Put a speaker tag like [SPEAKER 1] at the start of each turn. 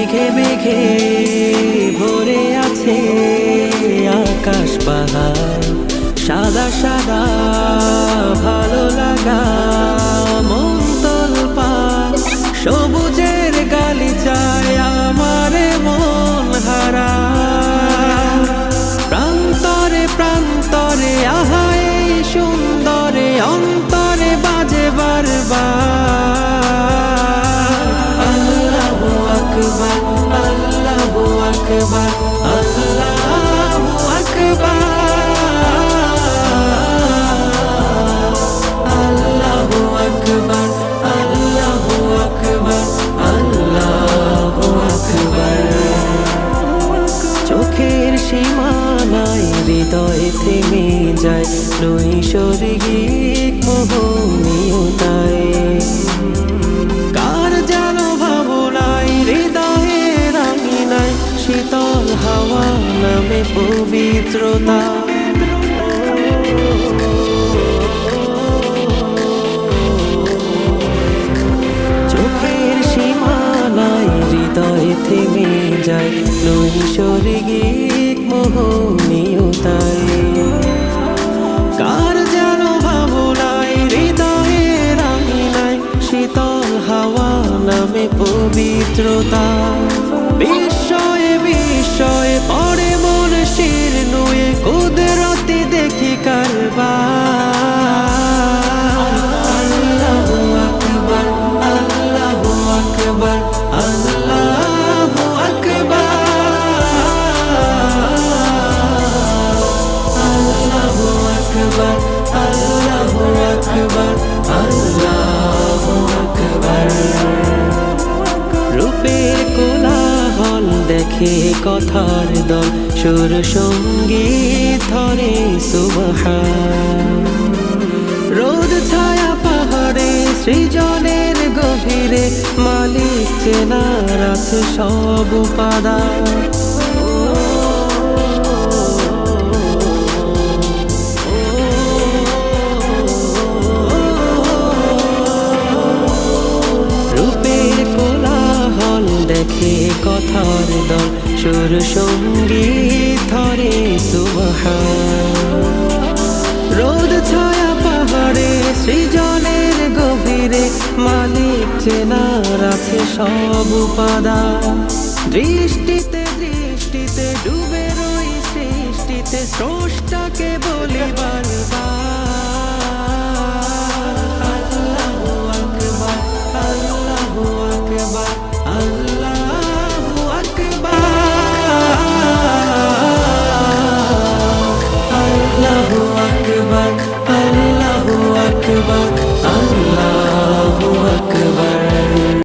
[SPEAKER 1] মেঘে মেঘে ভরে আছে আকাশ পাহাড়, সাদা সাদা ভালো লাগা মন তোলপাড়, সবুজের গালিচায় আমার মন হারা। প্রান্তরে প্রান্তরে আহা এই সুন্দরে অন্তরে বাজে বারবার আল্লাহু আকবার, আল্লাহু আকবার, আল্লাহু আকবার, আল্লাহু আকবার, আল্লাহু আকবার, আল্লাহু আকবার। চোখের সীমানায় হৃদয় থেমে যায় নৈসর্গিক মোহনীয়তায়, কার যেন ভাবনায় হৃদয়ের আঙিনায় শীতল হাওয়া নামে পবিত্রতা। চোখের সীমানায় হৃদয় থেমে যায় নৈসর্গিক মোহনীয়তায়, কার যেন ভাবনায় হৃদয়ের আঙিনায় শীতল হাওয়া নামে পবিত্রতা। বিস্ময়ে বিস্ময়ে পড়ে মন শির নুয়ে কুদরতি দেখি কারবার আল্লাহু আকবার, আল্লাহু আকবার, আল্লাহু আকবার, আল্লাহু আকবার, আল্লাহু আকবার, আল্লাহু আকবার। রূপের কোলাহল দেখে কথার দল, সুর সঙ্গীত ধরে সুবহান। রোদ ছায়া পাহাড়ে সৃজনের গভীরে মালিক চেনার আছে সব উপাদান। রূপের কোলাহল দেখে কথার দল, সুর সঙ্গীত ধরে সুবহান। রোদ ছায়া পাহাড়ে সৃজনের গভীরে মালিক চেনার আছে সব উপাদান। দৃষ্টিতে দৃষ্টিতে ডুবে রই সৃষ্টিতে স্রষ্টাকে বলি বারবার আল্লাহু আকবার, আল্লাহু আকবার, আল্লাহু আকবার, আল্লাহু আকবার, আল্লাহু আকবার, আল্লাহ